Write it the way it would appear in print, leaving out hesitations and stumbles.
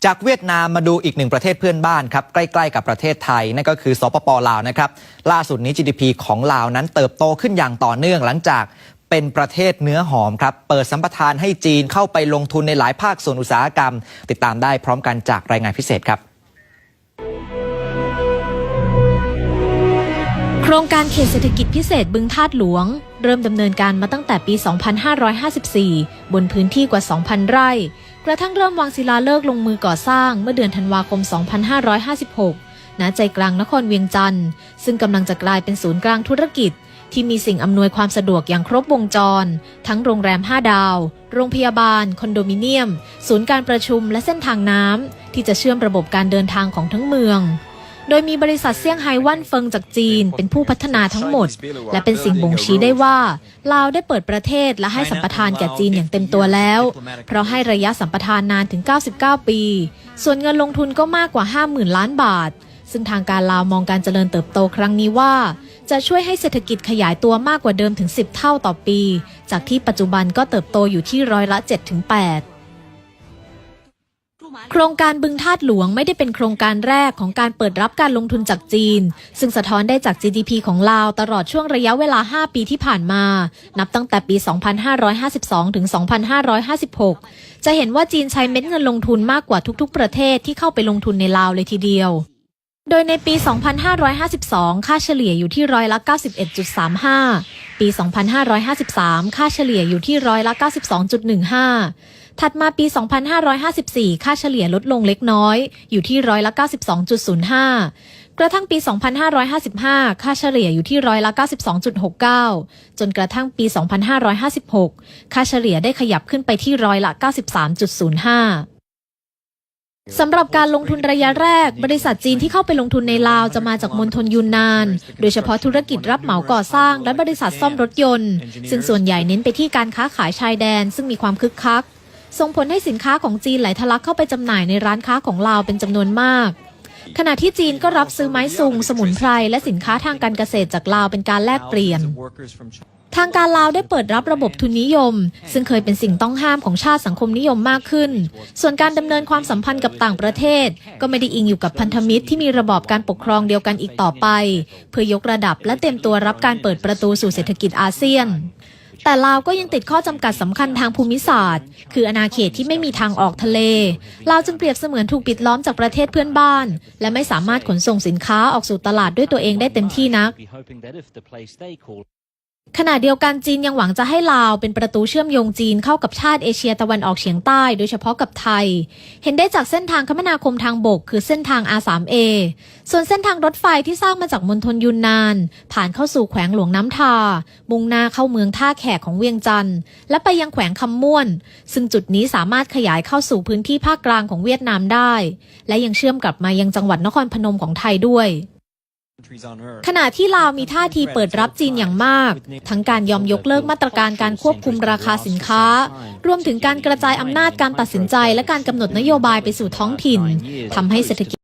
จากเวียดนามมาดูอีกหนึ่งประเทศเพื่อนบ้านครับใกล้ๆกับประเทศไทยนั่นก็คือสปป.ลาวนะครับล่าสุดนี้ GDP ของลาวนั้นเติบโตขึ้นอย่างต่อเนื่องหลังจากเป็นประเทศเนื้อหอมครับเปิดสัมปทานให้จีนเข้าไปลงทุนในหลายภาคส่วนอุตสาหกรรมติดตามได้พร้อมกันจากรายงานพิเศษครับโครงการเขตเศรษฐกิจพิเศษบึงธาตุหลวงเริ่มดำเนินการมาตั้งแต่ปี 2554 บนพื้นที่กว่า 2,000 ไร่กระทั่งเริ่มวางศิลาฤกษ์ลงมือก่อสร้างเมื่อเดือนธันวาคม 2556 ณ ใจกลางนครเวียงจันทร์ซึ่งกำลังจะกลายเป็นศูนย์กลางธุรกิจที่มีสิ่งอำนวยความสะดวกอย่างครบวงจรทั้งโรงแรม 5 ดาว โรงพยาบาล คอนโดมิเนียม ศูนย์การประชุมและเส้นทางน้ำที่จะเชื่อมระบบการเดินทางของทั้งเมืองโดยมีบริษัทเซี่ยงไฮ้วั่นเฟิงจากจีนเป็นผู้พัฒนาทั้งหมดและเป็นสิ่งบ่งชี้ได้ว่าลาวได้เปิดประเทศและให้สัมปทานแก่จีนอย่างเต็มตัวแล้วเพราะให้ระยะสัมปทานนานถึง 99 ปีส่วนเงินลงทุนก็มากกว่า 50,000 ล้านบาทซึ่งทางการลาวมองการเจริญเติบโตครั้งนี้ว่าจะช่วยให้เศรษฐกิจขยายตัวมากกว่าเดิมถึง 10 เท่าต่อปีจากที่ปัจจุบันก็เติบโตอยู่ที่ร้อยละ 7-8โครงการบึงธาตุหลวงไม่ได้เป็นโครงการแรกของการเปิดรับการลงทุนจากจีนซึ่งสะท้อนได้จาก GDP ของลาวตลอดช่วงระยะเวลา 5 ปีที่ผ่านมานับตั้งแต่ปี 2552 ถึง 2556 จะเห็นว่าจีนใช้เม็ดเงินลงทุนมากกว่าทุกๆประเทศที่เข้าไปลงทุนในลาวเลยทีเดียวโดยในปี 2552 ค่าเฉลี่ยอยู่ที่ร้อยละ 91.35 ปี 2553 ค่าเฉลี่ยอยู่ที่ร้อยละ 92.15ถัดมาปี 2554 ค่าเฉลี่ยลดลงเล็กน้อยอยู่ที่ร้อยละ 92.05 กระทั่งปี 2555 ค่าเฉลี่ยอยู่ที่ร้อยละ 92.69 จนกระทั่งปี 2556 ค่าเฉลี่ยได้ขยับขึ้นไปที่ร้อยละ 93.05 สำหรับการลงทุนระยะแรกบริษัทจีนที่เข้าไปลงทุนในลาวจะมาจากมณฑลยูนนานโดยเฉพาะธุรกิจรับเหมาก่อสร้างและบริษัทซ่อมรถยนต์ซึ่งส่วนใหญ่เน้นไปที่การค้าขายชายแดนซึ่งมีความคึกคักส่งผลให้สินค้าของจีนไหลทะลักเข้าไปจำหน่ายในร้านค้าของลาวเป็นจำนวนมากขณะที่จีนก็รับซื้อไม้ซุงสมุนไพรและสินค้าทางการเกษตรจากลาวเป็นการแลกเปลี่ยนทางการลาวได้เปิดรับระบบทุนนิยมซึ่งเคยเป็นสิ่งต้องห้ามของชาติสังคมนิยมมากขึ้นส่วนการดำเนินความสัมพันธ์กับต่างประเทศก็ไม่ได้อิงอยู่กับพันธมิตรที่มีระบอบการปกครองเดียวกันอีกต่อไปเพื่อยกระดับและเตรียมตัวรับการเปิดประตูสู่เศรษฐกิจอาเซียนแต่ลาวก็ยังติดข้อจำกัดสำคัญทางภูมิศาสตร์คืออาณาเขตที่ไม่มีทางออกทะเลลาวจึงเปรียบเสมือนถูกปิดล้อมจากประเทศเพื่อนบ้านและไม่สามารถขนส่งสินค้าออกสู่ตลาดด้วยตัวเองได้เต็มที่นักขณะเดียวกันจีนยังหวังจะให้ลาวเป็นประตูเชื่อมโยงจีนเข้ากับชาติเอเชียตะวันออกเฉียงใต้โดยเฉพาะกับไทยเห็นได้จากเส้นทางคมนาคมทางบกคือเส้นทาง R3A ส่วนเส้นทางรถไฟที่สร้างมาจากมณฑลยูนนานผ่านเข้าสู่แขวงหลวงน้ำทามุ่งหน้าเข้าเมืองท่าแขกของเวียงจันทร์และไปยังแขวงคำม่วนซึ่งจุดนี้สามารถขยายเข้าสู่พื้นที่ภาคกลางของเวียดนามได้และยังเชื่อมกลับมายังจังหวัดนครพนมของไทยด้วยขณะที่ลาวมีท่าทีเปิดรับจีนอย่างมากทั้งการยอมยกเลิกมาตรการการควบคุมราคาสินค้ารวมถึงการกระจายอำนาจการตัดสินใจและการกำหนดนโยบายไปสู่ท้องถิ่นทำให้เศรษฐกิจ